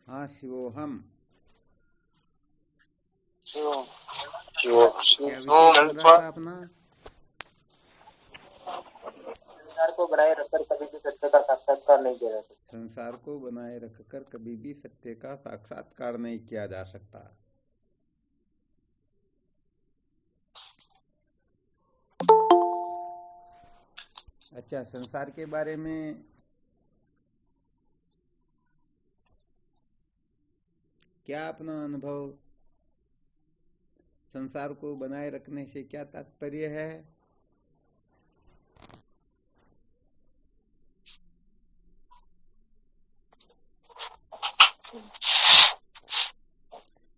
हाँ, शिवोहम। क्या विषय चल रहा था अपना? संसार को बनाए रखकर कभी भी सत्य का साक्षात्कार नहीं किया जा सकता। संसार को बनाए रखकर कभी भी सत्य का साक्षात्कार नहीं किया जा सकता। अच्छा, संसार के बारे में क्या अपना अनुभव, संसार को बनाए रखने से क्या तात्पर्य है?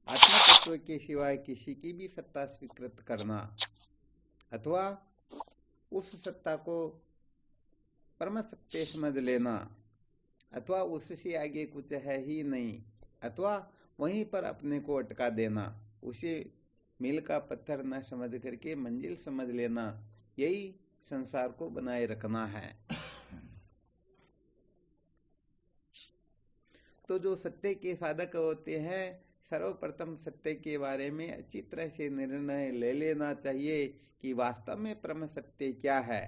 आत्म तत्व के सिवाय किसी की भी सत्ता स्वीकृत करना अथवा उस सत्ता को परम सत्य समझ लेना अथवा उससे आगे कुछ है ही नहीं अथवा वहीं पर अपने को अटका देना, उसे मील का पत्थर न समझ करके मंजिल समझ लेना, यही संसार को बनाए रखना है। तो जो सत्य के साधक होते हैं, सर्वप्रथम सत्य के बारे में अच्छी तरह से निर्णय ले लेना चाहिए कि वास्तव में परम सत्य क्या है,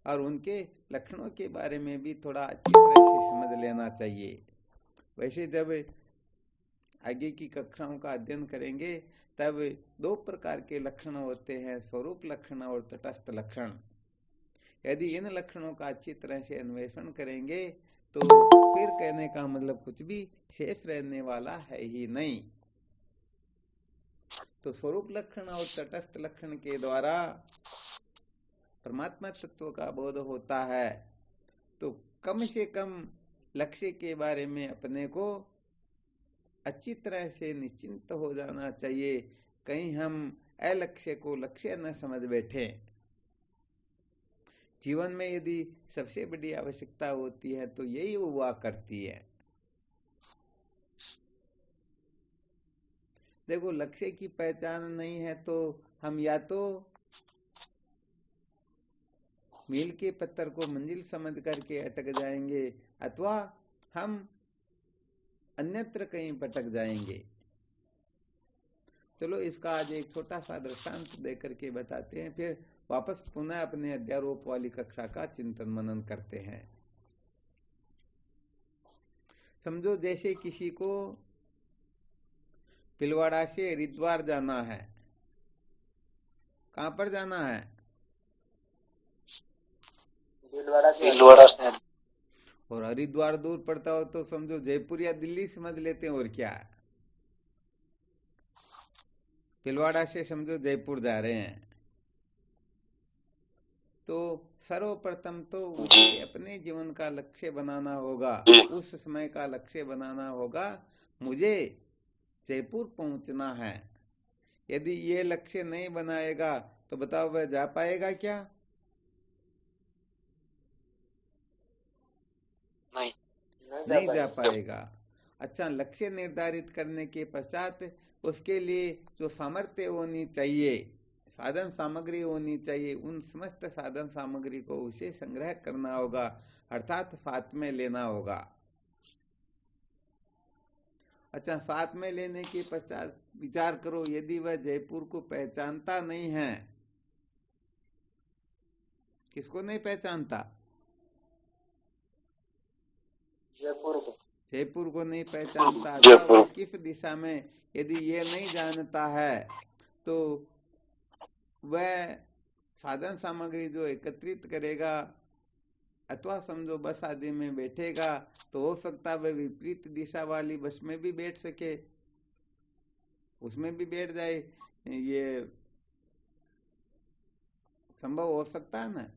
और उनके लक्षणों के बारे में भी थोड़ा अच्छी तरह से समझ लेना चाहिए। वैसे जब आगे की कक्षाओं का अध्ययन करेंगे तब दो प्रकार के लक्षण होते हैं, स्वरूप लक्षण और तटस्थ लक्षण। यदि इन लक्षणों का अच्छी तरह से अन्वेषण करेंगे तो फिर कहने का मतलब कुछ भी शेष रहने वाला है ही नहीं। तो स्वरूप लक्षण और तटस्थ लक्षण के द्वारा परमात्मा तत्व का बोध होता है। तो कम से कम लक्ष्य के बारे में अपने को अच्छी तरह से निश्चिंत हो जाना चाहिए, कहीं हम अलक्ष्य को लक्ष्य न समझ बैठे। जीवन में यदि सबसे बड़ी आवश्यकता होती है तो यही हुआ करती है। देखो, लक्ष्य की पहचान नहीं है तो हम या तो मील के पत्थर को मंजिल समझ करके अटक जाएंगे अथवा हम अन्यत्र कहीं भटक जाएंगे। चलो इसका आज एक छोटा सा दृष्टांत दे करके बताते हैं, फिर वापस पुनः अपने अध्यारोप वाली कक्षा का चिंतन मनन करते हैं। समझो जैसे किसी को पिलवाड़ा से हरिद्वार जाना है। कहां पर जाना है? भीलवाड़ा से। और हरिद्वार दूर पड़ता हो तो समझो जयपुर या दिल्ली समझ लेते हैं, और क्या है। पिलवाड़ा से समझो जयपुर जा रहे हैं, तो सर्वप्रथम तो उसे अपने जीवन का लक्ष्य बनाना होगा, उस समय का लक्ष्य बनाना होगा, मुझे जयपुर पहुंचना है। यदि ये लक्ष्य नहीं बनाएगा तो बताओ वह जा पाएगा क्या? नहीं जा पाएगा। अच्छा, लक्ष्य निर्धारित करने के पश्चात उसके लिए जो सामर्थ्य होनी चाहिए, साधन सामग्री होनी चाहिए, उन समस्त साधन सामग्री को उसे संग्रह करना होगा, अर्थात साथ में लेना होगा। अच्छा, साथ में लेने के पश्चात विचार करो, यदि वह जयपुर को पहचानता नहीं है। किसको नहीं पहचानता? जयपुर को नहीं पहचानता, अथवा वह किस दिशा में, यदि ये नहीं जानता है तो वह साधन सामग्री जो एकत्रित करेगा अथवा समझो बस आदि में बैठेगा तो हो सकता है वह विपरीत दिशा वाली बस में भी बैठ सके, उसमें भी बैठ जाए, ये संभव हो सकता है ना?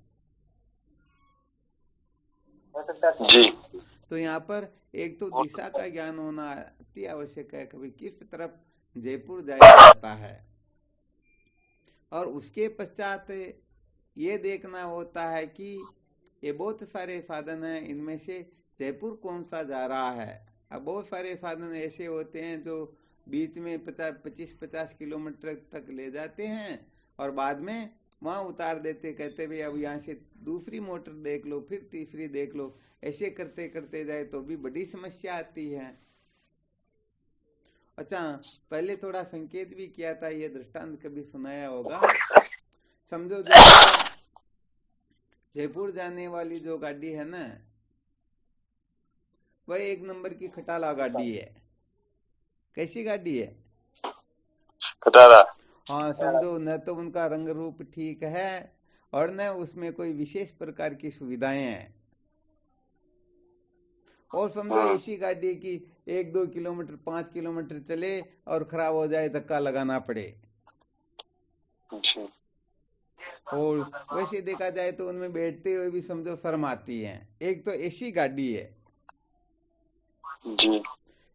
जी। तो यहाँ पर एक तो दिशा का ज्ञान होना अति आवश्यक है, कभी किस तरफ जयपुर जाया जाता है, और उसके पश्चात ये देखना होता है कि ये बहुत सारे साधन हैं, इनमें से जयपुर कौन सा जा रहा है। अब बहुत सारे साधन ऐसे होते हैं जो बीच में 25-50 किलोमीटर तक ले जाते हैं और बाद में वहां उतार देते, कहते भाई अब यहाँ से दूसरी मोटर देख लो, फिर तीसरी देख लो, ऐसे करते करते जाए तो भी बड़ी समस्या आती है। अच्छा, पहले थोड़ा संकेत भी किया था, ये दृष्टांत कभी सुनाया होगा। समझो जैसे जयपुर जाने वाली जो गाड़ी है ना, वह 1 नंबर की खटाला गाड़ी है। कैसी गाड़ी है? खटारा। हाँ, समझो न तो उनका रंग रूप ठीक है और न उसमें कोई विशेष प्रकार की सुविधाएं हैं। और समझो ऐसी गाड़ी की 1-2 किलोमीटर 5 किलोमीटर चले और खराब हो जाए, धक्का लगाना पड़े। जी और वैसे देखा जाए तो उनमें बैठते हुए भी समझो शर्म आती है। एक तो ऐसी गाड़ी है, जी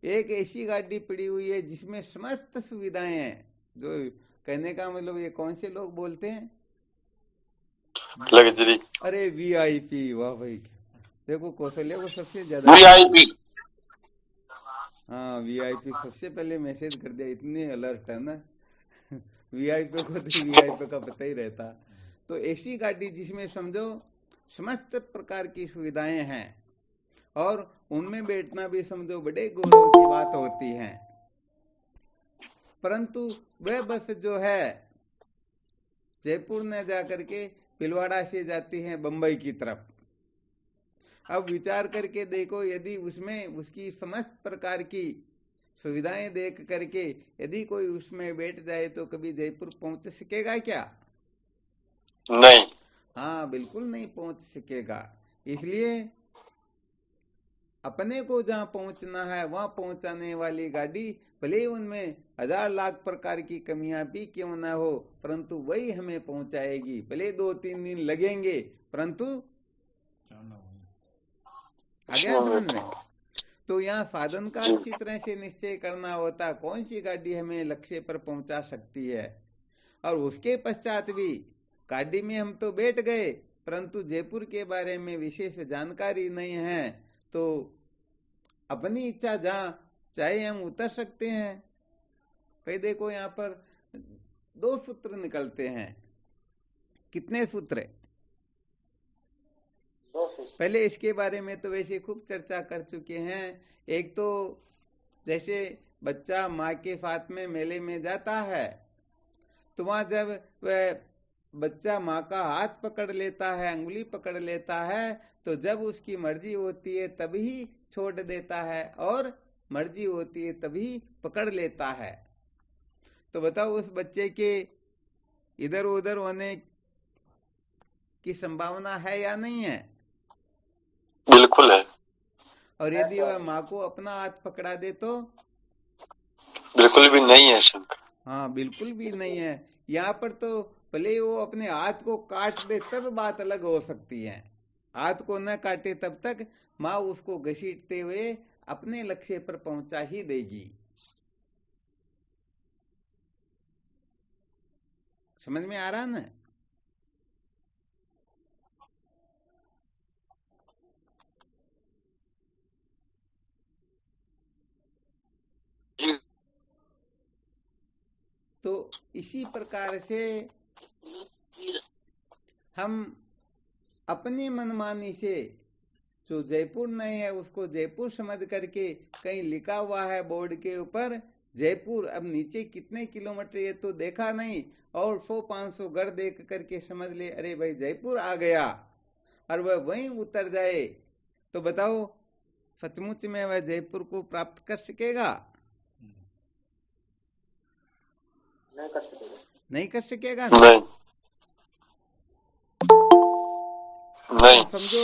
एक ऐसी गाड़ी पड़ी हुई है जिसमें समस्त सुविधाएं हैं। जो कहने का मतलब, ये कौन से लोग बोलते हैं? लग्जरी अरे वीआईपी, वाह भाई, देखो कौशल्य को सबसे ज्यादा वीआईपी। हाँ, वीआईपी सबसे पहले मैसेज कर दिया, इतने अलर्ट है ना। वीआईपी को तो वीआईपी का पता ही रहता। तो ऐसी गाड़ी जिसमें समझो समस्त प्रकार की सुविधाएं हैं और उनमें बैठना भी समझो बड़े गौरव की बात होती है। परंतु वह बस जो है जयपुर न जाकर के पिलवाड़ा से जाती है बंबई की तरफ। अब विचार करके देखो, यदि उसमें उसकी समस्त प्रकार की सुविधाएं देख करके यदि कोई उसमें बैठ जाए तो कभी जयपुर पहुंच सकेगा क्या? नहीं। हाँ, बिल्कुल नहीं पहुंच सकेगा। इसलिए अपने को जहां पहुंचना है वहां पहुंचाने वाली गाड़ी, भले ही उनमें 1000 लाख प्रकार की कमियां भी क्यों ना हो, परंतु वही हमें पहुंचाएगी। भले 2-3 दिन लगेंगे, परंतु आ गया समझ में? तो यहाँ साधन का जी अच्छी तरह से निश्चय करना होता, कौन सी गाड़ी हमें लक्ष्य पर पहुंचा सकती है। और उसके पश्चात भी गाड़ी में हम तो बैठ गए, परंतु जयपुर के बारे में विशेष जानकारी नहीं है, तो अपनी इच्छा जहां चाहे हम उतर सकते हैं। भाई देखो, यहाँ पर 2 सूत्र निकलते हैं। कितने सूत्र? 2 सूत्र। पहले इसके बारे में तो वैसे खूब चर्चा कर चुके हैं। एक तो जैसे बच्चा माँ के साथ में मेले में जाता है, तो वहां जब वह बच्चा माँ का हाथ पकड़ लेता है, अंगुली पकड़ लेता है, तो जब उसकी मर्जी होती है तभी छोड़ देता है और मर्जी होती है तभी पकड़ लेता है। तो बताओ, उस बच्चे के इधर उधर होने की संभावना है या नहीं है? बिल्कुल है। और यदि वह माँ को अपना हाथ पकड़ा दे तो? बिल्कुल भी नहीं है शंका। हाँ, बिल्कुल भी नहीं है। यहाँ पर तो भले वो अपने हाथ को काट दे तब बात अलग हो सकती है। हाथ को न काटे तब तक माँ उसको घसीटते हुए अपने लक्ष्य पर पहुंचा ही देगी। समझ में आ रहा ना? तो इसी प्रकार से हम अपनी मनमानी से जो जयपुर नहीं है उसको जयपुर समझ करके, कहीं लिखा हुआ है बोर्ड के ऊपर जयपुर, अब नीचे कितने किलोमीटर ये तो देखा नहीं, और 100-500 घर देख करके समझ ले अरे भाई जयपुर आ गया, और वह वहीं उतर जाए, तो बताओ सचमुच में वह जयपुर को प्राप्त कर सकेगा? नहीं कर सकेगा। नहीं कर सकेगा ना? नहीं नहीं समझो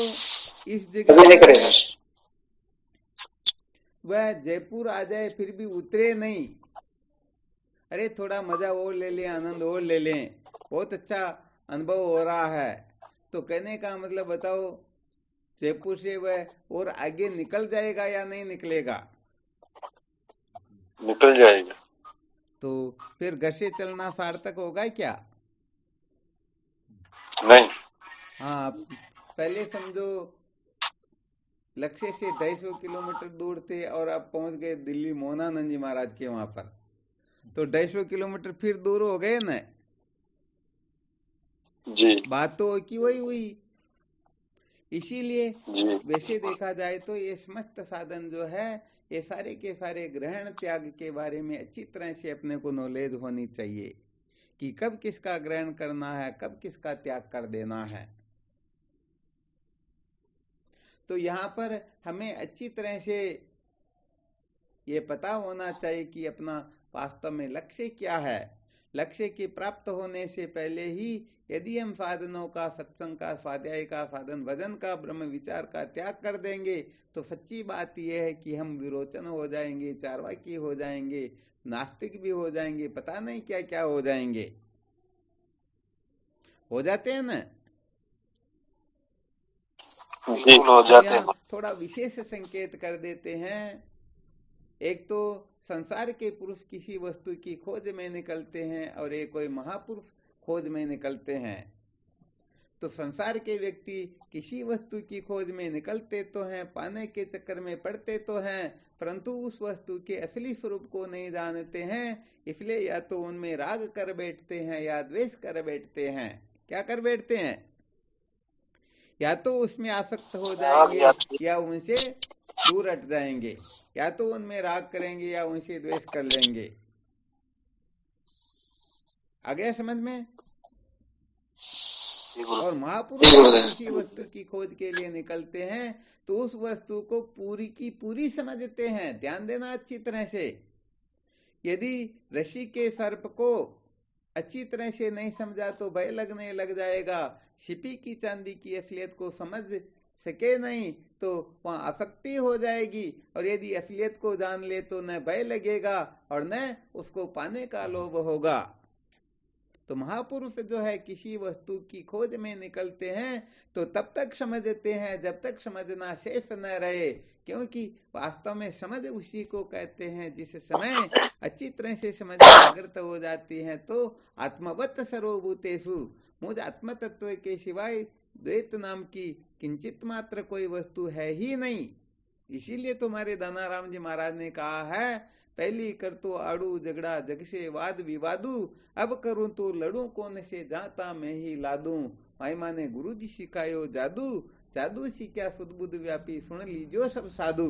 इस कभी जगह नहीं पर करेगा। वह जयपुर आ जाए फिर भी उतरे नहीं, अरे थोड़ा मजा और ले लें, आनंद और ले लें, बहुत अच्छा अनुभव हो रहा है, तो कहने का मतलब बताओ जयपुर से वह और आगे निकल जाएगा या नहीं निकलेगा? निकल जाएगा। तो फिर घर से चलना सार्थक होगा क्या? नहीं। हाँ, पहले समझो लक्ष्य से 250 किलोमीटर दूर थे और अब पहुंच गए दिल्ली मोहनानंद जी महाराज के वहां पर, तो 250 किलोमीटर फिर दूर हो गए ना। जी बात तो की वही हुई। इसीलिए जी वैसे देखा जाए तो ये समस्त साधन जो है ये सारे के सारे ग्रहण त्याग के बारे में अच्छी तरह से अपने को नॉलेज होनी चाहिए कि कब किसका ग्रहण करना है, कब किसका त्याग कर देना है। तो यहाँ पर हमें अच्छी तरह से ये पता होना चाहिए कि अपना वास्तव में लक्ष्य क्या है। लक्ष्य के प्राप्त होने से पहले ही यदि हम साधनों का, सत्संग का, स्वाध्याय का, साधन भजन का, ब्रह्म विचार का त्याग कर देंगे तो सच्ची बात यह है कि हम विरोचन हो जाएंगे, चारवाकी हो जाएंगे, नास्तिक भी हो जाएंगे, पता नहीं क्या क्या हो जाएंगे। हो जाते हैं ना। जी हो जाते हैं। थोड़ा विशेष संकेत कर देते हैं। एक तो संसार के पुरुष किसी वस्तु की खोज में निकलते हैं और एक कोई महापुरुष खोज में निकलते हैं। तो संसार के व्यक्ति किसी वस्तु की खोज में निकलते तो हैं, पाने के चक्कर में पड़ते तो हैं, परंतु उस वस्तु के असली स्वरूप को नहीं जानते हैं। इसलिए या तो उनमें राग कर बैठते हैं या द्वेष कर बैठते हैं। क्या कर बैठते हैं? या तो उसमें आसक्त हो जाएंगे या उनसे दूर हट जाएंगे, या तो उनमें राग करेंगे या उनसे द्वेष कर लेंगे। आ गया समझ में? और महापुरुष किसी वस्तु की खोज के लिए निकलते हैं तो उस वस्तु को पूरी की पूरी समझते हैं। ध्यान देना अच्छी तरह से। यदि रस्सी के सर्प को अच्छी तरह से नहीं समझा तो भय लगने लग जाएगा। छिपी की चांदी की असलियत को समझ सके नहीं तो वहां आसक्ति हो जाएगी, और यदि असलियत को जान ले तो न भय लगेगा और न उसको पाने का लोभ होगा। तो महापुरुष जो है किसी वस्तु की खोज में निकलते हैं तो तब तक समझते हैं जब तक समझना शेष न रहे, क्योंकि वास्तव में समझ उसी को कहते हैं जिस समय अच्छी तरह से समझ जागृत हो जाती है। तो आत्मवत सर्वभूतेषु, मुझ आत्म तत्व के सिवाय द्वैत नाम की किंचित मात्र कोई वस्तु है ही नहीं। इसीलिए तुम्हारे दानाराम जी महाराज ने कहा है, पहली कर तो आड़ू झगड़ा जग से वाद विवादू, अब करूं तो लड़ू कौन से जाता मैं ही लादू। माइमा ने गुरु जी सिखायो जादू, जादू सीखा सुदबुद व्यापी सुन लीजो सब साधु।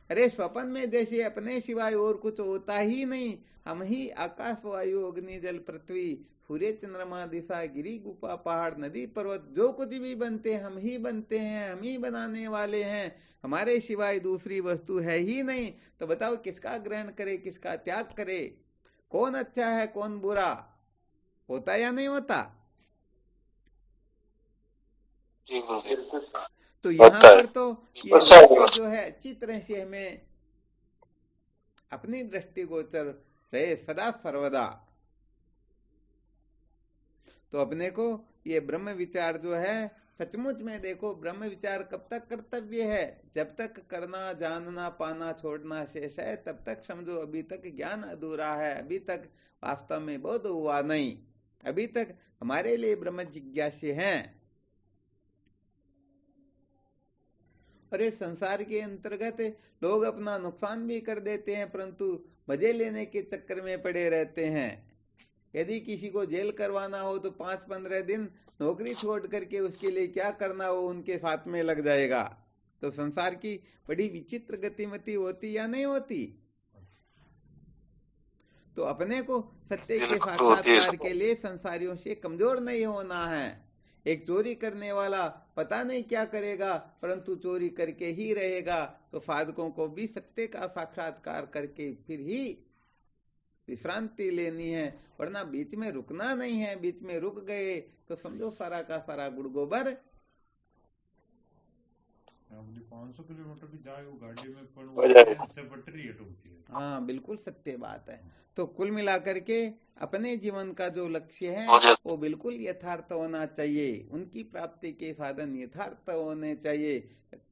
अरे स्वप्न में जैसे अपने सिवाय और कुछ होता ही नहीं, हम ही आकाश वायु अग्नि जल पृथ्वी सूर्य चंद्रमा दिशा गिरी गुफा पहाड़ नदी पर्वत जो कुछ भी बनते हैं हम ही बनते हैं, हम ही बनाने वाले हैं, हमारे सिवाय दूसरी वस्तु है ही नहीं। तो बताओ किसका ग्रहण करे, किसका त्याग करे? कौन अच्छा है कौन बुरा? होता या नहीं होता? तो यहाँ पर तो ये लक्ष्य जो है अच्छी तरह से हमें अपनी दृष्टिगोचर रहे सदा सर्वदा। तो अपने को ये ब्रह्म विचार जो है सचमुच में देखो, ब्रह्म विचार कब तक कर्तव्य है? जब तक करना जानना पाना छोड़ना शेष है तब तक समझो अभी तक ज्ञान अधूरा है, अभी तक वास्तव में बोध हुआ नहीं, अभी तक हमारे लिए ब्रह्म जिज्ञास्य हैं। और इस संसार के अंतर्गत लोग अपना नुकसान भी कर देते हैं परंतु मजे लेने के चक्कर में पड़े रहते हैं। यदि किसी को जेल करवाना हो तो 5-15 दिन नौकरी छोड़ करके उसके लिए क्या करना हो उनके साथ में लग जाएगा। तो संसार की बड़ी विचित्र गतिमति होती या नहीं होती? तो अपने को सत्य के साक्षात्कार के लिए संसारियों से कमजोर नहीं होना है। एक चोरी करने वाला पता नहीं क्या करेगा परंतु चोरी करके ही रहेगा। तो साधकों को भी सत्य का साक्षात्कार करके फिर ही विश्रांति लेनी है, वरना बीच में रुकना नहीं है। बीच में रुक गए तो समझो सारा का सारा गुड़ गोबर। 500 किलोमीटर भी जाए वो गाड़ी में पटरी हटती है। हाँ बिल्कुल सत्य बात है। तो कुल मिलाकर के अपने जीवन का जो लक्ष्य है वो बिल्कुल यथार्थ होना चाहिए, उनकी प्राप्ति के साधन यथार्थ होने चाहिए।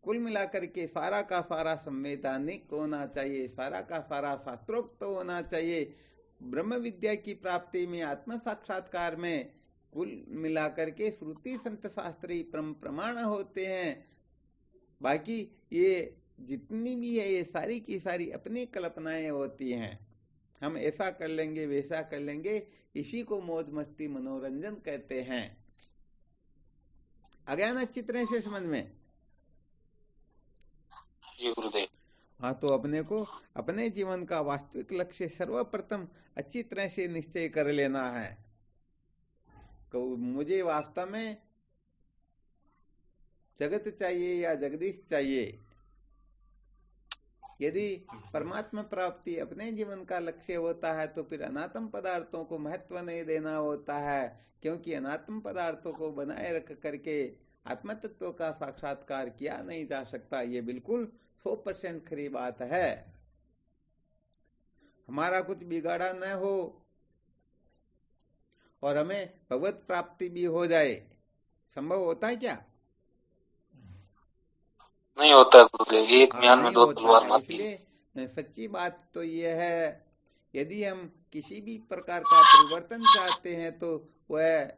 कुल मिलाकर के सारा का सारा संवैधानिक होना चाहिए, सारा का सारा शास्त्रोक्त होना चाहिए। ब्रह्म विद्या की प्राप्ति में, आत्म साक्षात्कार में कुल मिलाकर के श्रुति संत शास्त्री प्रमाण होते हैं। बाकी ये जितनी भी है ये सारी की सारी अपनी कल्पनाएं होती हैं। हम ऐसा कर लेंगे वैसा कर लेंगे, इसी को मौज मस्ती मनोरंजन कहते हैं। आ गया ना अच्छी तरह से समझ में? जी गुरुदेव। हाँ, तो अपने को अपने जीवन का वास्तविक लक्ष्य सर्वप्रथम अच्छी तरह से निश्चय कर लेना है। मुझे वास्तव में जगत चाहिए या जगदीश चाहिए। यदि परमात्मा प्राप्ति अपने जीवन का लक्ष्य होता है तो फिर अनात्म पदार्थों को महत्व नहीं देना होता है, क्योंकि अनात्म पदार्थों को बनाए रख करके आत्म तत्व का साक्षात्कार किया नहीं जा सकता। ये बिल्कुल 100% खरी बात है। हमारा कुछ बिगाड़ा न हो और हमें भगवत प्राप्ति भी हो जाए, संभव होता है क्या? नहीं होता गुरुदेव, एक म्यान में नहीं दो होता तलवार है। मारती है। इसलिए सच्ची बात तो यह है, यदि हम किसी भी प्रकार का परिवर्तन चाहते हैं तो वह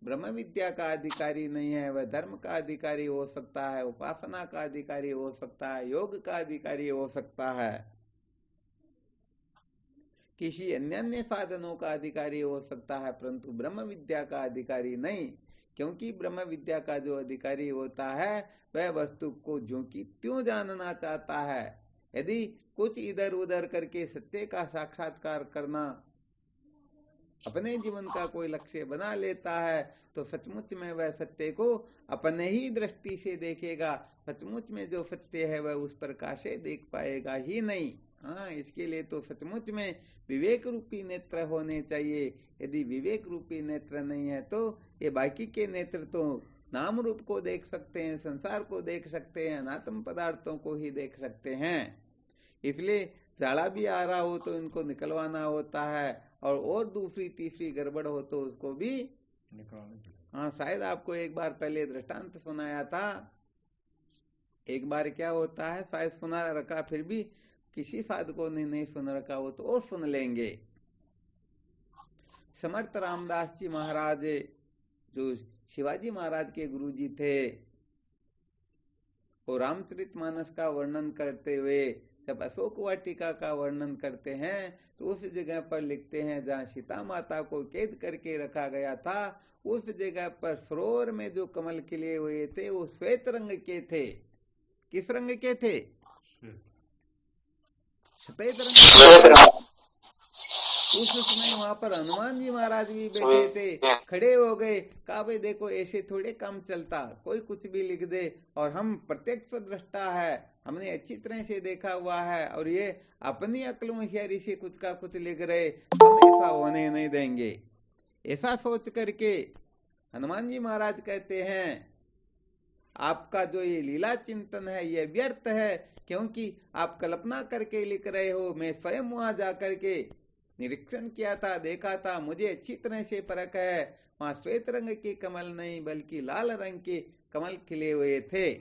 ब्रह्म विद्या का अधिकारी नहीं है, वह धर्म का अधिकारी हो सकता है, उपासना का अधिकारी हो सकता है, योग का अधिकारी हो सकता है, किसी अन्य साधनों का अधिकारी हो सकता है, परंतु ब्रह्म विद्या का अधिकारी नहीं। क्योंकि ब्रह्म विद्या का जो अधिकारी होता है वह वस्तु को जो कि त्यों जानना चाहता है। यदि कुछ इधर उधर करके सत्य का साक्षात्कार करना अपने जीवन का कोई लक्ष्य बना लेता है तो सचमुच में वह सत्य को अपने ही दृष्टि से देखेगा। सचमुच में जो सत्य है वह उस प्रकार से देख पाएगा ही नहीं। हाँ, इसके लिए तो सचमुच में विवेक रूपी नेत्र होने चाहिए। यदि विवेक रूपी नेत्र नहीं है तो ये बाकी के नेत्र तो नाम रूप को देख सकते हैं, संसार को देख सकते हैं, अनात्म पदार्थों को ही देख सकते हैं। इसलिए झाड़ा भी आ रहा हो तो इनको निकलवाना होता है, और दूसरी तीसरी गड़बड़ हो तो उसको भी निकालना। हाँ, शायद आपको एक बार पहले दृष्टांत सुनाया था। एक बार क्या होता है, शायद सुना रखा, फिर भी किसी साधकों ने नहीं सुन रखा हो तो और सुन लेंगे। समर्थ रामदास जी महाराज जो शिवाजी महाराज के गुरु जी थे, वो रामचरितमानस का वर्णन करते हुए जब अशोक वाटिका का वर्णन करते हैं तो उस जगह पर लिखते हैं जहाँ सीता माता को कैद करके रखा गया था, उस जगह पर सरोवर में जो कमल खिले हुए थे वो श्वेत रंग के थे। किस रंग के थे? सफेद रंग। उस समय वहां पर हनुमान जी महाराज भी बैठे थे, खड़े हो गए, कहा भाई देखो ऐसे थोड़े काम चलता, कोई कुछ भी लिख दे और हम प्रत्यक्ष दृष्टा है, हमने अच्छी तरह से देखा हुआ है और ये अपनी अक्ल होशियारी से कुछ का कुछ लिख रहे, हम ऐसा होने नहीं देंगे। ऐसा सोच करके हनुमान जी महाराज कहते हैं आपका जो ये लीला चिंतन है ये व्यर्थ है, क्योंकि आप कल्पना करके लिख रहे हो। मैं स्वयं वहां जाकर के निरीक्षण किया था, देखा था, मुझे अच्छी तरह से परख है, वहां श्वेत रंग के कमल नहीं बल्कि लाल रंग के कमल खिले हुए थे।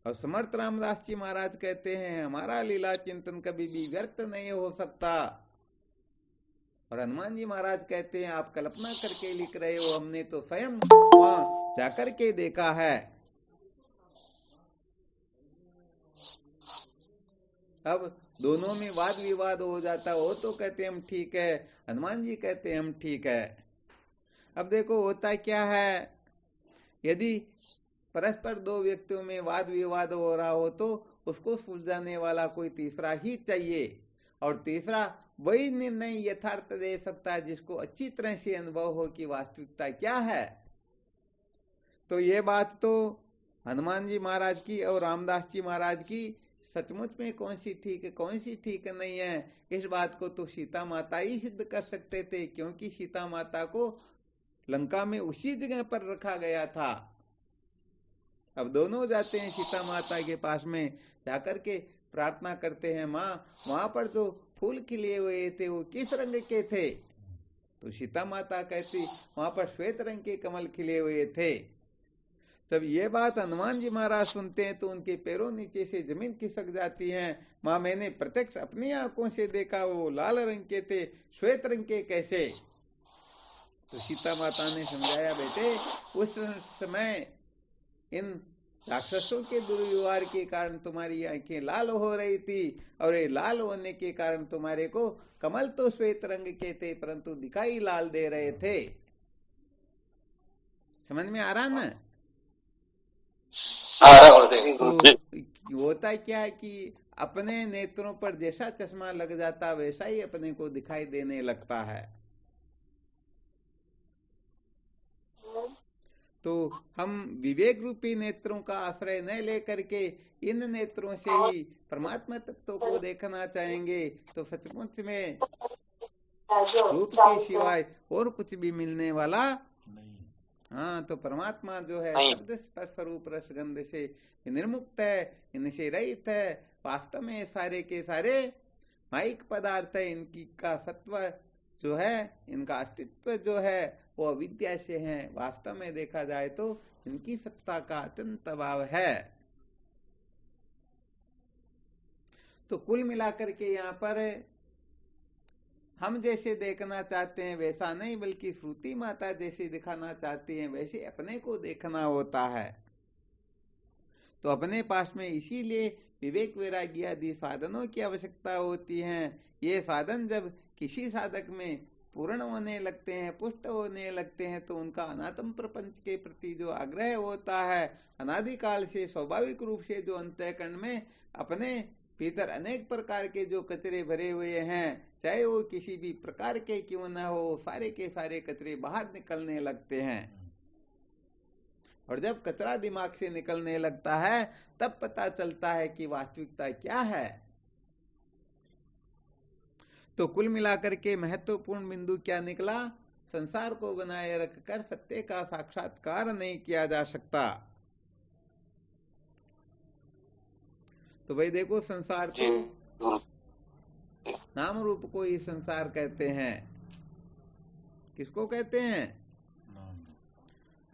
और समर्थ रामदास जी महाराज कहते हैं हमारा लीला चिंतन कभी भी व्यर्थ नहीं हो सकता। और हनुमान जी महाराज कहते हैं आप कल्पना करके लिख रहे हो, हमने तो स्वयं वहां जाकर के देखा है। अब दोनों में वाद विवाद हो जाता, वो तो कहते हम ठीक है, हनुमान जी कहते हम ठीक है। अब देखो होता क्या है, यदि परस्पर दो व्यक्तियों में वाद विवाद हो रहा हो तो उसको सुलझाने वाला कोई तीसरा ही चाहिए, और तीसरा वही निर्णय यथार्थ दे सकता है जिसको अच्छी तरह से अनुभव हो कि वास्तविकता क्या है। तो ये बात तो हनुमान जी महाराज की और रामदास जी महाराज की सचमुच में कौन सी ठीक है कौन सी ठीक नहीं है, इस बात को तो सीता माता ही सिद्ध कर सकते थे, क्योंकि सीता माता को लंका में उसी जगह पर रखा गया था। अब दोनों जाते हैं सीता माता के पास में, जाकर के प्रार्थना करते हैं माँ वहां पर जो फूल खिले हुए थे वो किस रंग के थे? तो सीता माता कहती वहां पर श्वेत रंग के कमल खिले हुए थे। जब ये बात हनुमान जी महाराज सुनते हैं तो उनके पैरों नीचे से जमीन खिसक जाती है। माँ मैंने प्रत्यक्ष अपनी आंखों से देखा, वो लाल रंग के थे, श्वेत रंग के कैसे? तो सीता माता ने समझाया बेटे उस समय इन राक्षसों के दुर्व्यवहार के कारण तुम्हारी आंखें लाल हो रही थी, और ये लाल होने के कारण तुम्हारे को कमल तो श्वेत रंग के थे परंतु दिखाई लाल दे रहे थे। समझ में आ रहा ना? आ रहा गुरुदेव। तो होता क्या है कि अपने नेत्रों पर जैसा चश्मा लग जाता वैसा ही अपने को दिखाई देने लगता है। तो हम विवेक रूपी नेत्रों का आश्रय न लेकर के इन नेत्रों से ही परमात्मा तत्व को देखना चाहेंगे तो सचमुच में रूप के सिवाय और कुछ भी मिलने वाला नहीं। हाँ, तो परमात्मा जो है नहीं। शब्द स्पर्श रूप रसगंध से निर्मुक्त है, इनसे रहित है। वास्तव में सारे के सारे माइक पदार्थ है, इनकी का सत्व जो है, इनका अस्तित्व जो है वो अविद्या से है। वास्तव में देखा जाए तो इनकी सत्ता का अत्यंत अभाव है। तो कुल मिलाकर के यहाँ पर हम जैसे देखना चाहते हैं वैसा नहीं, बल्कि श्रुति माता जैसे दिखाना चाहती हैं वैसे अपने को देखना होता है। तो अपने पास में इसीलिए विवेक वैराग्य आदि साधनों की आवश्यकता होती है। ये साधन जब किसी साधक में पूर्ण होने लगते हैं, पुष्ट होने लगते हैं, तो उनका अनात्म प्रपंच के प्रति जो आग्रह होता है, अनादिकाल से स्वाभाविक रूप से जो अंतःकरण में अपने भीतर अनेक प्रकार के जो कचरे भरे हुए हैं, चाहे वो किसी भी प्रकार के क्यों न हो, सारे के सारे कचरे बाहर निकलने लगते हैं। और जब कचरा दिमाग से निकलने लगता है तब पता चलता है कि वास्तविकता क्या है। तो कुल मिलाकर के महत्वपूर्ण बिंदु क्या निकला? संसार को बनाए रखकर सत्य का साक्षात्कार नहीं किया जा सकता। तो भाई देखो, संसार तो नाम रूप को ही संसार कहते हैं। किसको कहते हैं?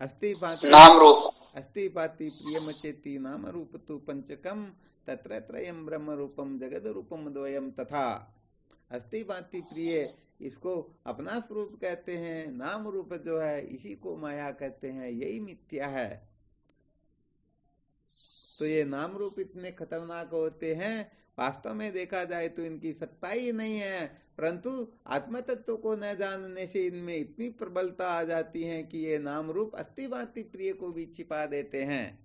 अस्ति पाति नाम रूप। अस्ति पाति प्रियमचेति नाम रूप तु पंचकम तत्र त्रयम ब्रह्म रूपम जगद रूपम द्वयम तथा। अस्ति पाति प्रिय इसको अपना स्वरूप कहते हैं, नाम रूप जो है इसी को माया कहते हैं, यही मिथ्या है। तो ये नाम रूप इतने खतरनाक होते हैं, वास्तव में देखा जाए तो इनकी सत्ता ही नहीं है, परंतु आत्म तत्व को न जानने से इनमें इतनी प्रबलता आ जाती है कि ये नाम रूप अस्तिवाति प्रिय को भी छिपा देते हैं।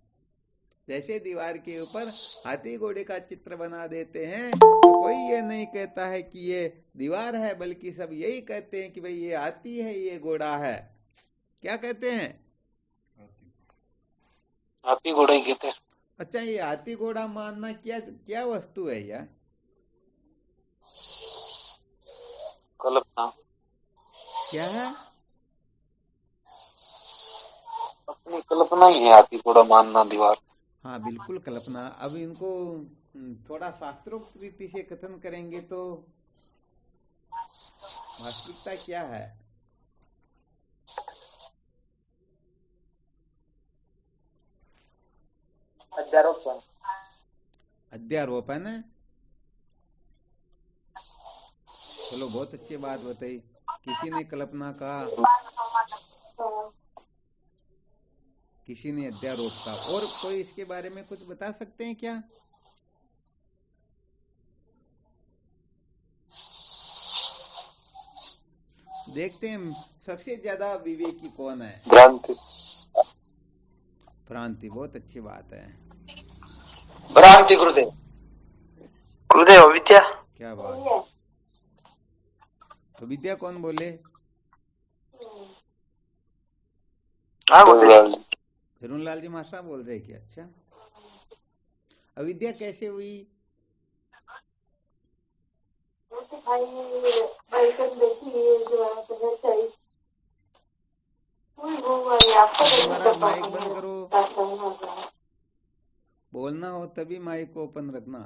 जैसे दीवार के ऊपर हाथी घोड़े का चित्र बना देते हैं तो कोई ये नहीं कहता है कि ये दीवार है, बल्कि सब यही कहते हैं कि भाई ये हाथी है, ये घोड़ा है। क्या कहते हैं? हाथी घोड़ा ही कहते हैं। अच्छा, ये हाथी घोड़ा मानना क्या क्या वस्तु है यार? कल्पना। क्या है? अपनी कल्पना ही है हाथी घोड़ा मानना, दीवार। हाँ बिल्कुल कल्पना। अब इनको थोड़ा शास्त्रोक्त रीति से कथन करेंगे तो वास्तविकता क्या है? अध्यारोपण। अध्यारोपण है। चलो बहुत अच्छी बात बताई। किसी ने कल्पना कहा, किसी ने अध्यारोप का। और कोई इसके बारे में कुछ बता सकते हैं क्या? देखते हैं सबसे ज्यादा विवेकी कौन है। भ्रांति। भ्रांति, बहुत अच्छी बात है। भ्रांति गुरुदेव। गुरुदेव अविद्या। क्या बात। अविद्या कौन बोले? धरुणलाल जी मास्टर बोल रहे क्या? अच्छा, अविद्या कैसे हुई? माइक बंद करो, बोलना हो तभी माइक को ओपन रखना।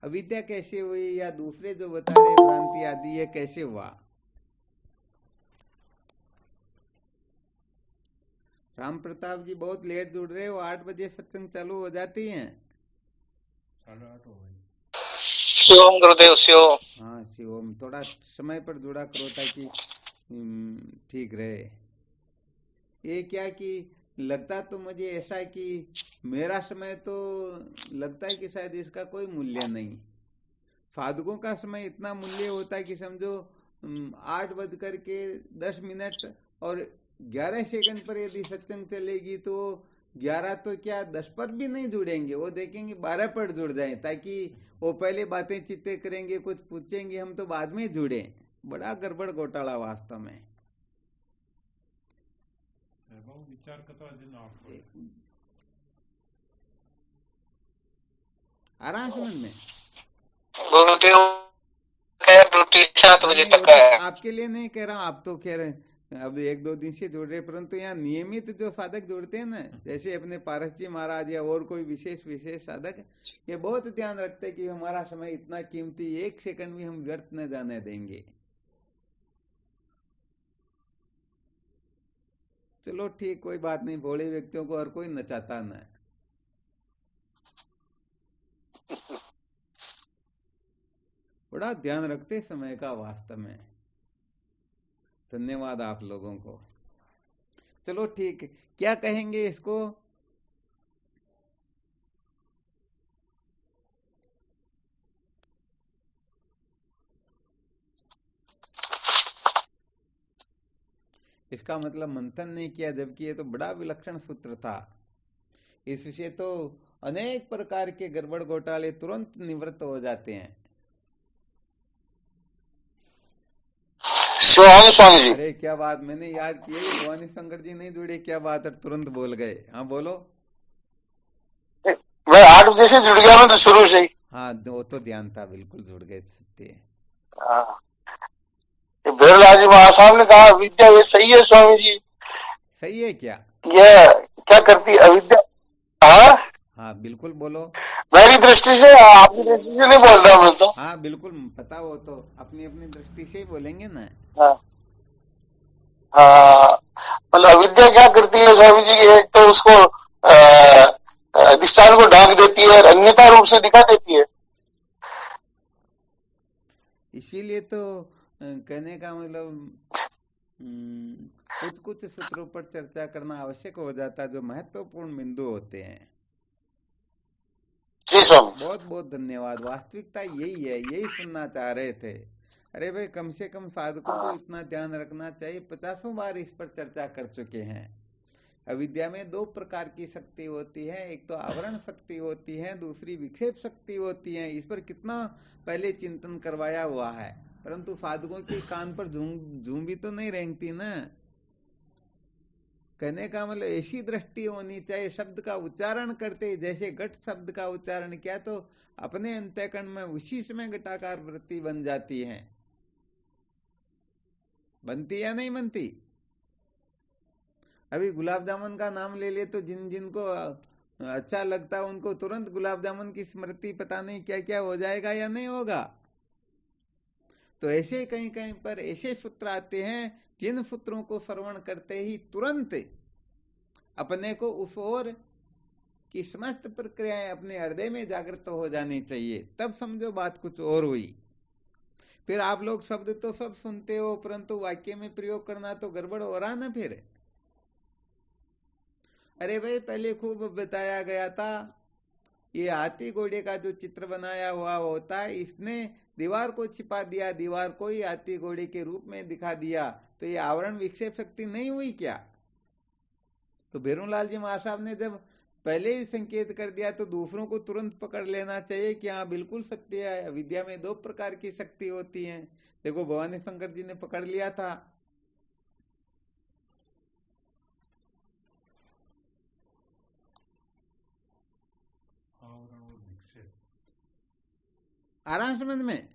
अविद्या कैसे हुई, या दूसरे जो बता रहे भ्रांति आदि, ये कैसे हुआ? राम प्रताप जी बहुत लेट जुड़ रहे हो, 8 बजे सत्संग चालू हो जाती है। 8:30 हो गई। शिवम गुरुदेव शिव। हाँ शिवम, थोड़ा समय पर जुड़ा करो ताकि ठीक रहे। ये क्या कि लगता तो मुझे ऐसा है कि मेरा समय तो लगता है कि शायद इसका कोई मूल्य नहीं। साधकों का समय इतना मूल्य होता है कि समझो 8:10 और 11 सेकंड पर यदि सत्संग चलेगी तो 11 तो क्या 10 पर भी नहीं जुड़ेंगे, वो देखेंगे 12 पर जुड़ जाए, ताकि वो पहले बातें चित्ते करेंगे, कुछ पूछेंगे, हम तो बाद में जुड़े। बड़ा गड़बड़ घोटाला वास्तव में। विचार करता आराम से मन में ड्यूटी 7 बजे तक है। आपके लिए नहीं कह रहा हूँ, आप तो कह रहे हैं अब 1-2 दिन से जुड़ रहे, परंतु यहाँ नियमित जो साधक जुड़ते हैं ना, जैसे अपने पारस जी महाराज या और कोई विशेष साधक, ये बहुत ध्यान रखते हैं कि हमारा समय इतना कीमती, 1 सेकंड भी हम व्यर्थ न जाने देंगे। चलो ठीक, कोई बात नहीं, भोले व्यक्तियों को और कोई नचाता न। बड़ा ध्यान रखते समय का वास्तव में। धन्यवाद आप लोगों को। चलो ठीक, क्या कहेंगे इसको? इसका मतलब मंथन नहीं किया, जबकि ये तो बड़ा विलक्षण सूत्र था। इससे तो अनेक प्रकार के गड़बड़ घोटाले तुरंत निवृत्त हो जाते हैं। स्वामी जी, अरे क्या बात, मैंने याद किया, भवानी शंकर जी नहीं जुड़े, क्या बात है, तुरंत बोल गए। हाँ बोलो। मैं 8 बजे से जुड़ गया, मैं तो शुरू से ही। हाँ वो तो ध्यान था, बिल्कुल जुड़ गए सत्य। भेड़लाल जी महासाहब ने कहा विद्या ये सही है स्वामी जी। सही है क्या? ये क्या करती है अविद्या? हाँ हाँ बिल्कुल बोलो। मेरी दृष्टि से, आपकी दृष्टि से नहीं बोल रहा मैं तो। हाँ बिल्कुल पता, वो तो अपनी अपनी दृष्टि से ही बोलेंगे ना। हाँ मतलब अविद्या क्या करती है स्वामी जी? एक तो उसको अधिष्ठान को ढांक देती है और अन्यथा रूप से दिखा देती है। इसीलिए तो कहने का मतलब कुछ सूत्रों पर चर्चा करना आवश्यक हो जाता है, जो महत्वपूर्ण बिंदु होते हैं। जी स्वामी, बहुत बहुत धन्यवाद। वास्तविकता यही है, यही सुनना चाह रहे थे। अरे भाई, कम से कम साधकों को इतना ध्यान रखना चाहिए, 50 बार इस पर चर्चा कर चुके हैं। अविद्या में 2 प्रकार की शक्ति होती है, एक तो आवरण शक्ति होती है, दूसरी विक्षेप शक्ति होती है। इस पर कितना पहले चिंतन करवाया हुआ है, परंतु साधकों के कान पर झूम भी तो नहीं रेंगती ना। कहने का मतलब ऐसी दृष्टि होनी चाहिए, शब्द का उच्चारण करते जैसे घट शब्द का उच्चारण किया तो अपने अंतःकरण में उसी समय घटाकार वृत्ति बन जाती है। बनती या नहीं बनती? अभी गुलाब जामुन का नाम ले ले तो जिनको अच्छा लगता है उनको तुरंत गुलाब जामुन की स्मृति पता नहीं क्या क्या हो जाएगा या नहीं होगा। तो ऐसे कहीं कहीं पर ऐसे सूत्र आते हैं जिन सूत्रों को श्रवण करते ही तुरंत अपने को उस ओर की समस्त प्रक्रियाएं अपने हृदय में जागृत हो जानी चाहिए, तब समझो बात कुछ और हुई। फिर आप लोग शब्द तो सब सुनते हो, परंतु वाक्य में प्रयोग करना तो गड़बड़ हो रहा ना फिर। अरे भाई, पहले खूब बताया गया था, ये हाथी घोड़े का जो चित्र बनाया हुआ होता है, इसने दीवार को छिपा दिया, दीवार को ही हाथी घोड़े के रूप में दिखा दिया, तो ये आवरण विक्षेप शक्ति नहीं हुई क्या? तो भेरूलाल जी महासाहब ने जब पहले ही संकेत कर दिया तो दूसरों को तुरंत पकड़ लेना चाहिए कि हाँ बिल्कुल सत्य है, विद्या में 2 प्रकार की शक्ति होती है। देखो भवानी शंकर जी ने पकड़ लिया था। आराम समझ में।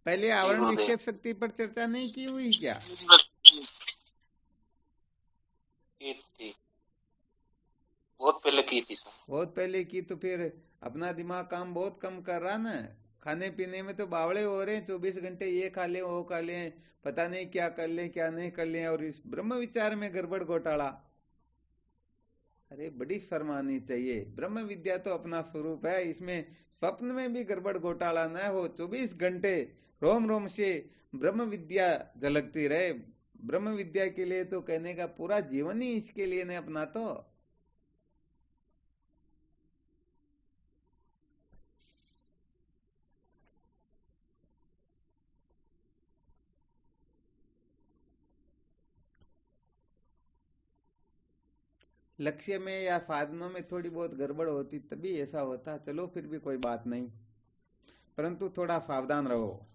पहले आवरण विक्षेप शक्ति पर चर्चा नहीं की हुई क्या? बहुत पहले की थी। बहुत पहले की, तो फिर अपना दिमाग काम बहुत कम कर रहा ना। खाने पीने में तो बावड़े हो रहे हैं, 24 घंटे ये खा ले वो खा ले, पता नहीं क्या कर ले क्या नहीं कर ले, और इस ब्रह्म विचार में गड़बड़ घोटाला। अरे बड़ी शर्म आनी चाहिए। ब्रह्म विद्या तो अपना स्वरूप है, इसमें स्वप्न में भी गड़बड़ घोटाला न हो। 24 घंटे रोम रोम से ब्रह्म विद्या झलकती रहे। ब्रह्म विद्या के लिए तो कहने का पूरा जीवन ही इसके लिए ने अपना। तो लक्ष्य में या साधनों में थोड़ी बहुत गड़बड़ होती तभी ऐसा होता, चलो फिर भी कोई बात नहीं, परंतु थोड़ा सावधान रहो।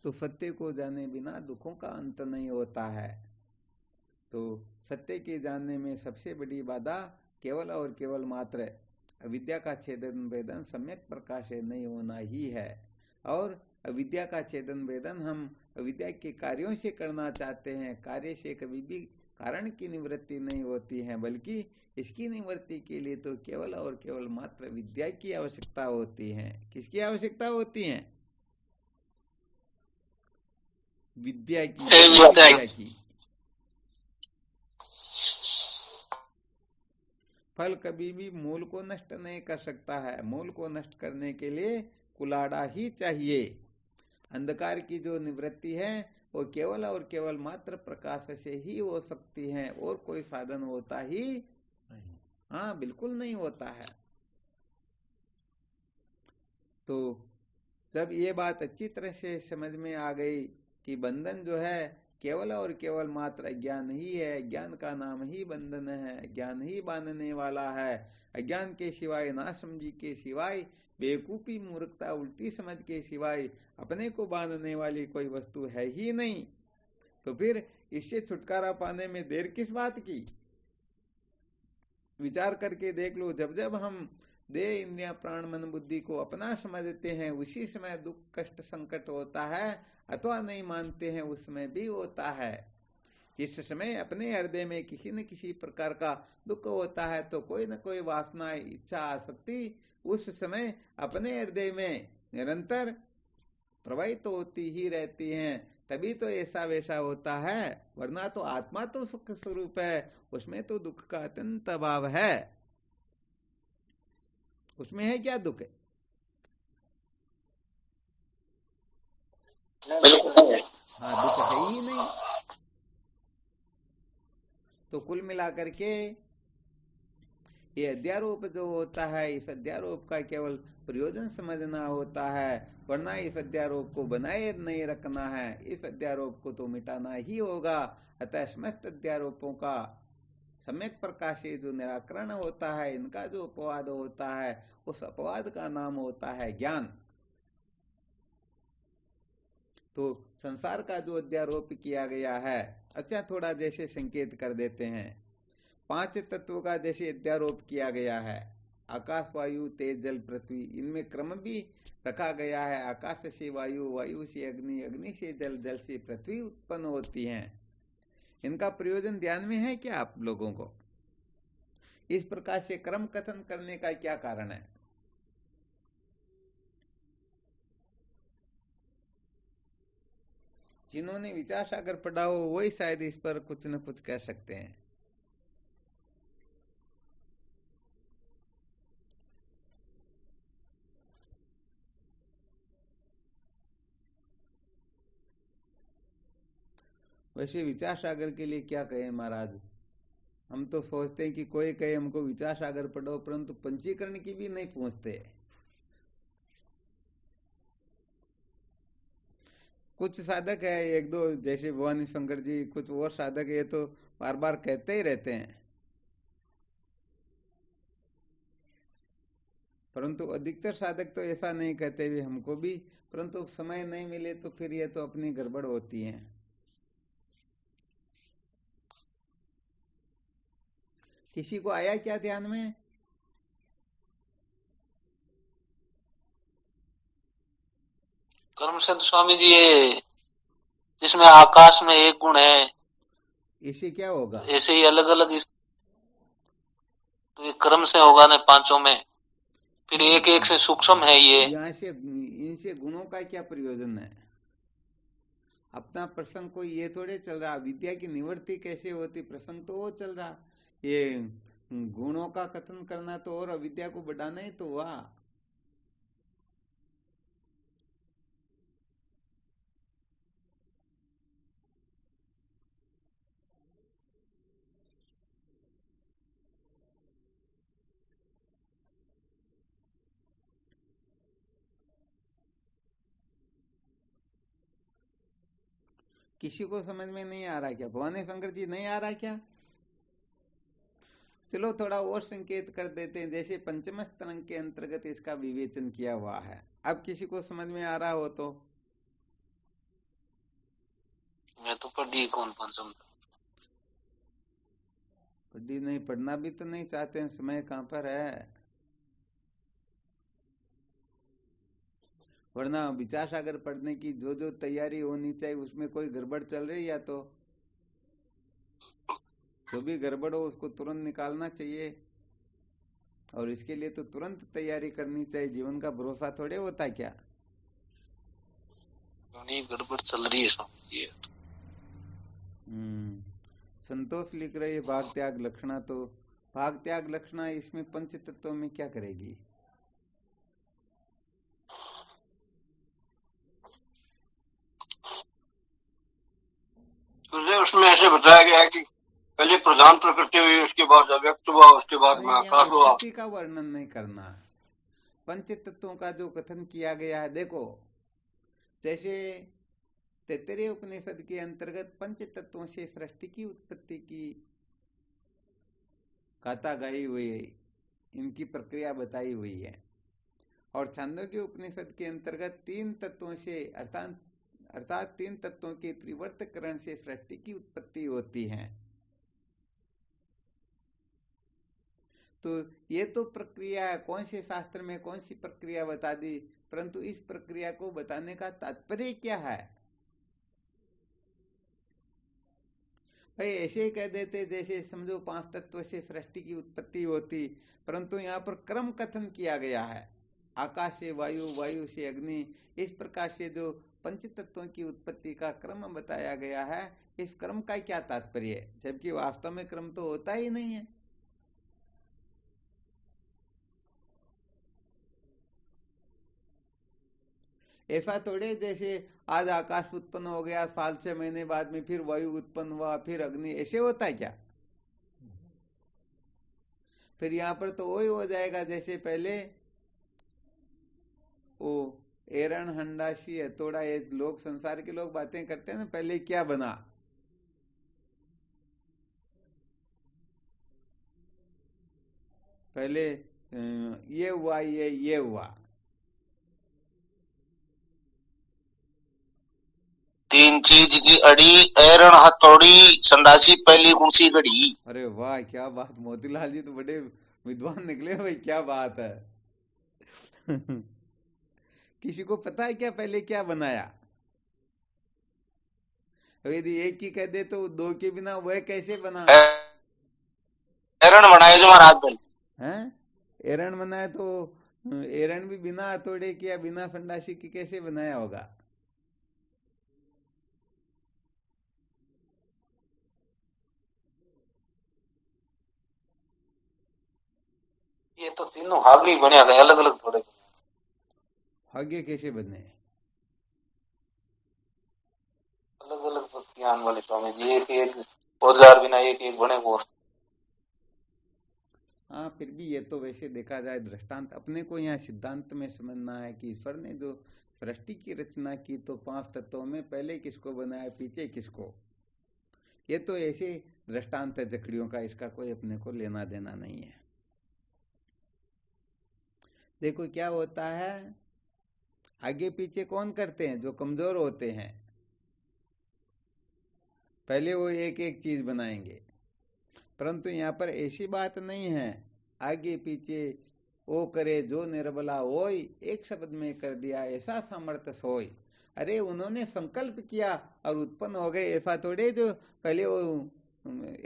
तो सत्य को जाने बिना दुखों का अंत नहीं होता है। तो सत्य के जानने में सबसे बड़ी बाधा केवल और केवल मात्र अविद्या का छेदन भेदन सम्यक प्रकाश नहीं होना ही है। और अविद्या का छेदन भेदन हम अविद्या के कार्यों से करना चाहते हैं। कार्य से कभी भी कारण की निवृत्ति नहीं होती है, बल्कि इसकी निवृत्ति के लिए तो केवल और केवल मात्र विद्या की आवश्यकता होती है। किसकी आवश्यकता होती है? विद्या की, विद्या की। फल कभी भी मूल को नष्ट नहीं कर सकता है। मूल को नष्ट करने के लिए कुलाड़ा ही चाहिए। अंधकार की जो निवृत्ति है वो केवल और केवल मात्र प्रकाश से ही हो सकती है, और कोई साधन होता ही नहीं। हाँ, बिल्कुल नहीं होता है। तो जब ये बात अच्छी तरह से समझ में आ गई कि बंधन जो है केवल और केवल मात्र अज्ञान ही है, ज्ञान का नाम ही बंधन है, ज्ञान ही बांधने वाला है। अज्ञान के सिवाय, नासमझी के सिवाय, बेवकूफी, मूर्खता, उल्टी समझ के सिवाय अपने को बांधने वाली कोई वस्तु है ही नहीं। तो फिर इससे छुटकारा पाने में देर किस बात की? विचार करके देख लो। जब जब हम देह, इंद्रिया, प्राण, मन, बुद्धि को अपना समझते हैं, उसी समय दुख, कष्ट, संकट होता है, अथवा नहीं मानते हैं उस समय भी होता है। जिस समय अपने हृदय में किसी न किसी प्रकार का दुख होता है तो कोई न कोई वासना, इच्छा, आसक्ति उस समय अपने हृदय में निरंतर प्रवाहित तो होती ही रहती हैं। तभी तो ऐसा वैसा होता है, वरना तो आत्मा तो सुख स्वरूप है, उसमें तो दुख का अत्यंत अभाव है। उसमें है क्या दुख? हाँ, दुख है ही नहीं। तो कुल मिलाकर के ये अध्यारोप जो होता है, इस अध्यारोप का केवल प्रयोजन समझना होता है, वरना इस अध्यारोप को बनाए नहीं रखना है। इस अध्यारोप को तो मिटाना ही होगा। अतः समस्त अध्यारोपों का सम्यक प्रकाश से जो निराकरण होता है, इनका जो अपवाद होता है, उस अपवाद का नाम होता है ज्ञान। तो संसार का जो अध्यारोप किया गया है, अच्छा थोड़ा जैसे संकेत कर देते हैं। 5 तत्वों का जैसे अध्यारोप किया गया है, आकाश, वायु, तेज, जल, पृथ्वी, इनमें क्रम भी रखा गया है। आकाश से वायु, वायु से अग्नि, अग्नि से जल, जल से पृथ्वी उत्पन्न होती हैं। इनका प्रयोजन ध्यान में है क्या आप लोगों को? इस प्रकार से क्रम कथन करने का क्या कारण है? जिन्होंने विचार सागर पढ़ा हो वही शायद इस पर कुछ न कुछ कह सकते हैं। वैसे विचार सागर के लिए क्या कहे महाराज? हम तो सोचते हैं कि कोई कहे हमको विचार सागर पढ़ो, परंतु पंचीकरण की भी नहीं पूछते। कुछ साधक है, एक दो, जैसे भवानी शंकर जी, कुछ और साधक है तो बार बार कहते ही रहते हैं, परंतु अधिकतर साधक तो ऐसा नहीं कहते भी हमको भी, परंतु समय नहीं मिले तो फिर ये तो अपनी गड़बड़ होती है। किसी को आया क्या ध्यान में? कर्म सिद्ध स्वामी जी, ये जिसमें आकाश में एक गुण है, इसे क्या होगा? ऐसे ही अलग अलग तो ये क्रम से होगा ना पांचों में, फिर एक एक से सूक्ष्म है ये। यहाँ से इनसे गुणों का क्या प्रयोजन है? अपना प्रसंग कोई ये थोड़े चल रहा, विद्या की निवृत्ति कैसे होती, प्रसंग तो वो चल रहा। ये गुणों का कथन करना तो और अविद्या को बढ़ाना ही तो हुआ। किसी को समझ में नहीं आ रहा क्या? भवानी शंकर जी नहीं आ रहा क्या? चलो थोड़ा और संकेत कर देते हैं, जैसे पंचम स्तरंग के अंतर्गत इसका विवेचन किया हुआ है। अब किसी को समझ में आ रहा हो तो? मैं तो पढ़ी कौन पंचम। पढ़ी नहीं, पढ़ना भी तो नहीं चाहते हैं, समय कहाँ पर है। वरना विचार सागर पढ़ने की जो जो तैयारी होनी चाहिए उसमें कोई गड़बड़ चल रही, या तो जो भी गड़बड़ हो उसको तुरंत निकालना चाहिए, और इसके लिए तो तुरंत तैयारी करनी चाहिए। जीवन का भरोसा थोड़े होता है क्या? नहीं, गड़बड़ चल रही है सब ये। संतोष लिख रहे भाग त्याग लक्षणा, तो भाग त्याग लक्षणा इसमें पंच तत्वों में क्या करेगी? उसमें ऐसे बताया गया है कि पहले प्रधान प्रकृति हुई, उसके बाद अव्यक्त हुआ, उसके बाद में आकाश हुआ। उत्पत्ति का वर्णन नहीं करना है, पंच तत्वों का जो कथन किया गया है। देखो जैसे तैत्तरीय उपनिषद के अंतर्गत पंच तत्वों से सृष्टि की उत्पत्ति की गाथा गाई हुई है, इनकी प्रक्रिया बताई हुई है। और छांदोग्य उपनिषद के अंतर्गत तीन तत्वों से अर्थात तीन तत्वों के त्रिवर्तकरण से सृष्टि की उत्पत्ति होती है। तो ये तो प्रक्रिया कौन से शास्त्र में कौन सी प्रक्रिया बता दी, परंतु इस प्रक्रिया को बताने का तात्पर्य क्या है? भाई ऐसे ही कह देते जैसे समझो पांच तत्व से सृष्टि की उत्पत्ति होती, परंतु यहाँ पर क्रम कथन किया गया है, आकाश से वायु, वायु से अग्नि, इस प्रकार से जो पंच तत्वों की उत्पत्ति का क्रम बताया गया है, इस क्रम का क्या तात्पर्य है? जबकि वास्तव में क्रम तो होता ही नहीं है। ऐसा थोड़े जैसे आज आकाश उत्पन्न हो गया, साल 6 महीने बाद में फिर वायु उत्पन्न हुआ, फिर अग्नि, ऐसे होता है क्या? फिर यहाँ पर तो वही हो जाएगा जैसे पहले वो एरण हंडाशी हथौड़ा, ये लोग संसार के लोग बातें करते हैं ना, पहले क्या बना? पहले ये हुआ, ये हुआ। तीन चीज की अड़ी, एरण हथौड़ी संडासी, पहली कुर्सी घड़ी। अरे वाह, क्या बात, मोतीलाल जी तो बड़े विद्वान निकले भाई, क्या बात है। किसी को पता है क्या पहले क्या बनाया? यदि एक ही कह दे तो दो के बिना वह कैसे बना? एरण बनाए जो महाराज पहले हैं? एरण बनाया तो एरण भी बिना हथौड़े के या बिना फंडासी की कैसे बनाया होगा? ये तो तीनों हागे बने गए, अलग अलग थोड़े। हागे कैसे बने? अलग अलग ज्ञान वाले स्वामी जी, एक एक औजार बिना एक एक बने वो। हाँ, फिर भी ये तो वैसे देखा जाए दृष्टांत, अपने को यहाँ सिद्धांत में समझना है कि ईश्वर ने जो सृष्टि की रचना की तो पांच तत्वों में पहले किसको बनाया, पीछे किसको। ये तो ऐसे दृष्टांत है जकड़ियों का, इसका कोई अपने को लेना देना नहीं है। देखो क्या होता है, आगे पीछे कौन करते हैं? जो कमजोर होते हैं, पहले वो एक एक चीज बनाएंगे। परंतु यहाँ पर ऐसी बात नहीं है, आगे पीछे वो करे जो निर्बला होय, एक शब्द में कर दिया ऐसा सामर्थ्य सोय। अरे उन्होंने संकल्प किया और उत्पन्न हो गए, ऐसा थोड़े जो पहले वो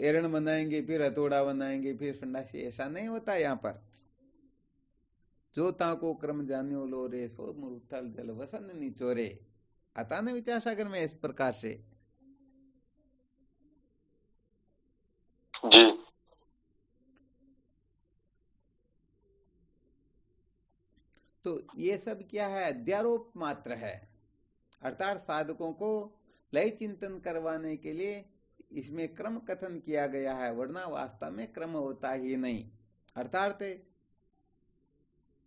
एरण बनाएंगे, फिर हथौड़ा बनाएंगे, फिर संडासी, ऐसा नहीं होता यहाँ पर। जो ताको क्रम जान्यो लो रे, सो मुरुथल जल वसन निचोरे, आता न विचार सागर में इस प्रकार से। जी। तो ये सब क्या है? अध्यारोप मात्र है, अर्थात साधकों को लय चिंतन करवाने के लिए इसमें क्रम कथन किया गया है, वरना वास्तव में क्रम होता ही नहीं। अर्थात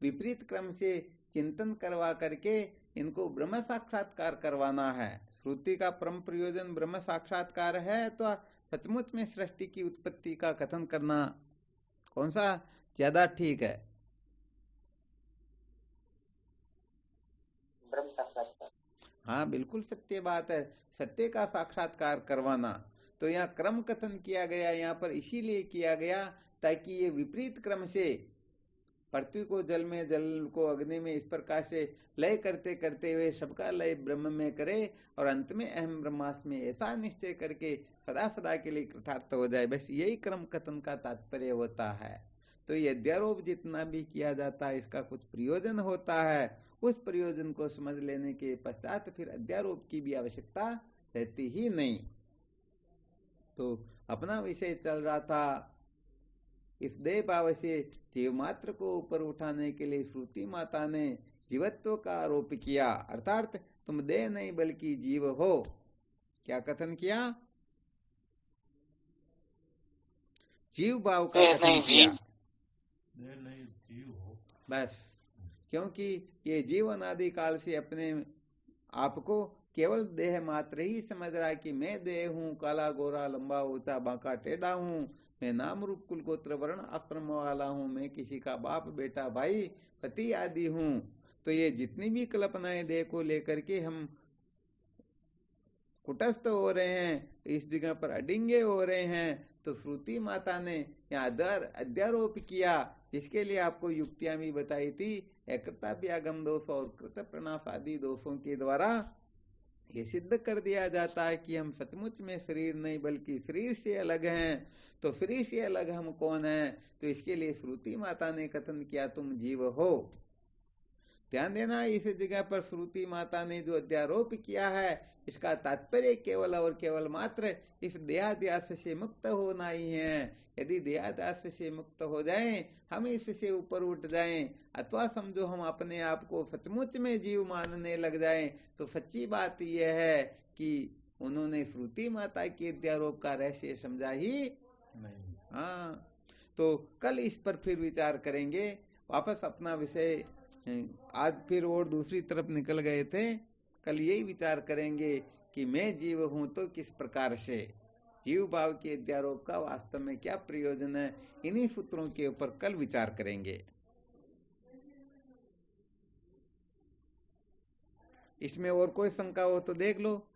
विपरीत क्रम से चिंतन करवा करके इनको ब्रह्म साक्षात्कार करवाना है, श्रुति का परम प्रयोजन ब्रह्म साक्षात्कार है तो सचमुच में सृष्टि की उत्पत्ति का कथन करना कौन सा ज्यादा ठीक है? ब्रह्म साक्षात्कार। हाँ, बिल्कुल सत्य बात है, सत्य का साक्षात्कार करवाना। तो यहाँ क्रम कथन किया गया, यहाँ पर इसीलिए किया गया ताकि ये विपरीत क्रम से पृथ्वी को जल में, जल को अग्नि में, इस प्रकार से लय करते करते हुए सबका लय ब्रह्म में करे और अंत में अहम ब्रह्मास्मि ऐसा निश्चय करके सदा सदा के लिए कृतार्थ हो जाए। बस यही क्रम कथन का तात्पर्य होता है। तो ये अध्यारोप जितना भी किया जाता है इसका कुछ प्रयोजन होता है, उस प्रयोजन को समझ लेने के पश्चात फिर अध्यारोप की भी आवश्यकता रहती ही नहीं। तो अपना विषय चल रहा था, इस देह भाव से जीव मात्र को ऊपर उठाने के लिए श्रुति माता ने जीवत्व का आरोप किया, अर्थात तुम देह नहीं बल्कि जीव हो। क्या कथन किया? जीव भाव का कथन किया। नहीं जीव हो बस, क्योंकि ये जीव अनादि काल से अपने आप को केवल देह मात्र ही समझ रहा है कि मैं देह हूँ, काला गोरा लंबा ऊंचा बांका टेढ़ा हूँ, मैं नाम रूप कुल गोत्र वर्ण आश्रम वाला हूँ, मैं किसी का बाप बेटा भाई पति आदि हूँ। तो ये जितनी भी कल्पनाएं देह को लेकर के हम कुटस्थ हो रहे हैं, इस जगह पर अडिंगे हो रहे हैं, तो श्रुति माता ने यहाँ अध्यारोप किया, जिसके लिए आपको युक्तियां भी बताई थी। एकता व्यागम दोष और कृत प्रणाश आदि दोषों के द्वारा ये सिद्ध कर दिया जाता है कि हम सचमुच में शरीर नहीं बल्कि शरीर से अलग हैं। तो शरीर से अलग हम कौन हैं? तो इसके लिए श्रुति माता ने कथन किया तुम जीव हो। ध्यान देना, इस जगह पर श्रुति माता ने जो अध्यारोप किया है इसका तात्पर्य केवल और केवल मात्र इस देहाध्यास से मुक्त होना ही है। यदि देहाध्यास से मुक्त हो जाएं, हम इससे ऊपर उठ जाएं, अथवा समझो हम अपने आप को सचमुच में जीव मानने लग जाएं, तो सच्ची बात यह है कि उन्होंने श्रुति माता के अध्यारोप का रहस्य समझा ही नहीं। हाँ, तो कल इस पर फिर विचार करेंगे। वापस अपना विषय, आज फिर और दूसरी तरफ निकल गए थे। कल यही विचार करेंगे कि मैं जीव हूं तो किस प्रकार से, जीव भाव के अध्यारोप का वास्तव में क्या प्रयोजन है, इन्हीं सूत्रों के ऊपर कल विचार करेंगे। इसमें और कोई शंका हो तो देख लो।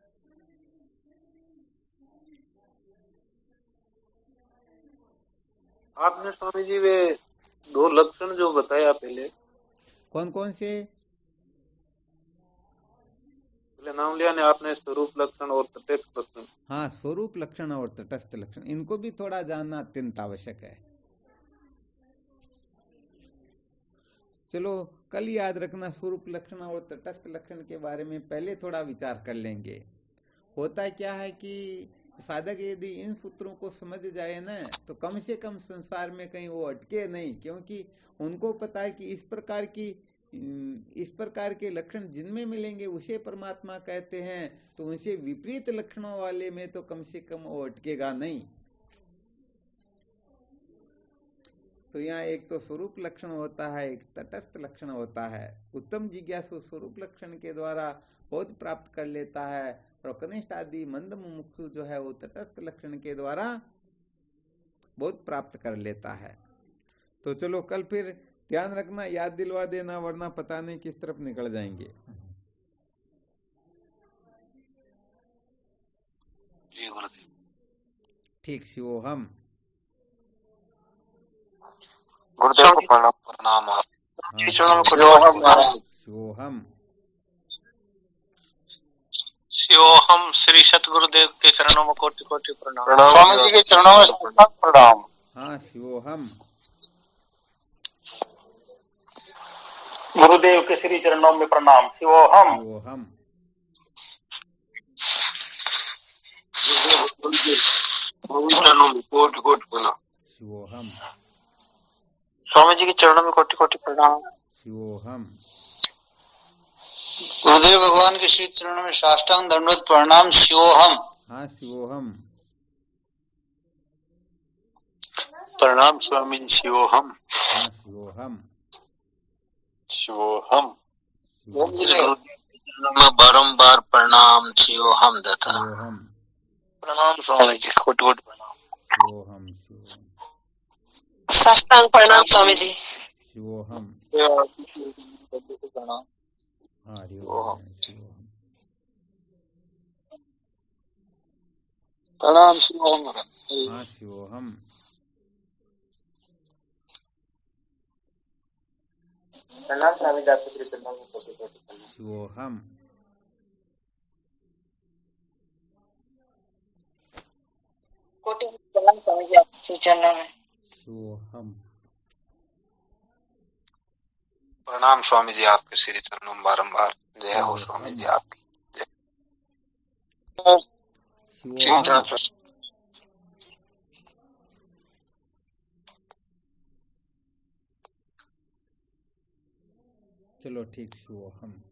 आपने स्वामी जी वे दो लक्षण जो बताया पहले, कौन कौन से? पहले नाम लिया ने आपने, स्वरूप लक्षण और तटस्थ लक्षण। हाँ, स्वरूप लक्षण और तटस्थ लक्षण, इनको भी थोड़ा जानना अत्यंत आवश्यक है। चलो कल याद रखना, स्वरूप लक्षण और तटस्थ लक्षण के बारे में पहले थोड़ा विचार कर लेंगे। होता क्या है कि साधक यदि इन सूत्रों को समझ जाए ना, तो कम से कम संसार में कहीं वो अटके नहीं, क्योंकि उनको पता है कि इस प्रकार के लक्षण जिनमें मिलेंगे उसे परमात्मा कहते हैं, तो उनसे विपरीत लक्षणों वाले में तो कम से कम वो अटकेगा नहीं। तो यहाँ एक तो स्वरूप लक्षण होता है, एक तटस्थ लक्षण होता है। उत्तम जिज्ञासु स्वरूप लक्षण के द्वारा बोध प्राप्त कर लेता है, और कनिष्ठ आदि मंद मुमुक्षु जो है वो तटस्थ लक्षण के द्वारा बोध प्राप्त कर लेता है। तो चलो कल फिर ध्यान रखना, याद दिलवा देना, वरना पता नहीं किस तरफ निकल जाएंगे। जी गुरुदेव। ठीक, शिवोहम। गुरुदेव को प्रणाम। शिवोहम। शिवोहम। श्री सतगुरुदेव के चरणों में कोटि कोटि प्रणाम। स्वामी जी के चरणों में प्रणाम। हाँ, शिवोहम। गुरुदेव के श्री चरणों में प्रणाम। शिवोहम। शिवोहम। चरणों में कोटि कोटि प्रणाम। शिवोहम। स्वामी जी के चरणों में कोटि कोटि प्रणाम। शिवोहम। गुरुदेव भगवान के श्री चरणों में साष्टांग दंडवत प्रणाम। शिवोहम। हाँ, शिवोहम। प्रणाम स्वामी। शिवोहम। हाँ, शिवोहम। शिवोहम। में बारंबार प्रणाम शिवोहम दत्ता। शिवोहम प्रणाम स्वामी जी, कोटि कोटि प्रणाम। शिवोहम शिवोहम साष्टांग प्रणाम स्वामी जी। शिवोहम प्रणाम। हरि ओम शिवोहम प्रणाम शिवोहम। हाँ शिवोहम प्रणाम स्वामी जी, आपके श्री चरणों में कोटि-कोटि प्रणाम। शिवोहम कोटि प्रणाम स्वामी जी, आपके श्री चरणों में। शिवोहम प्रणाम स्वामी जी, आपके श्री चरणों में बारंबार। जय हो स्वामी जी आपकी। शिवोहम चलो ठीक शिवोहम।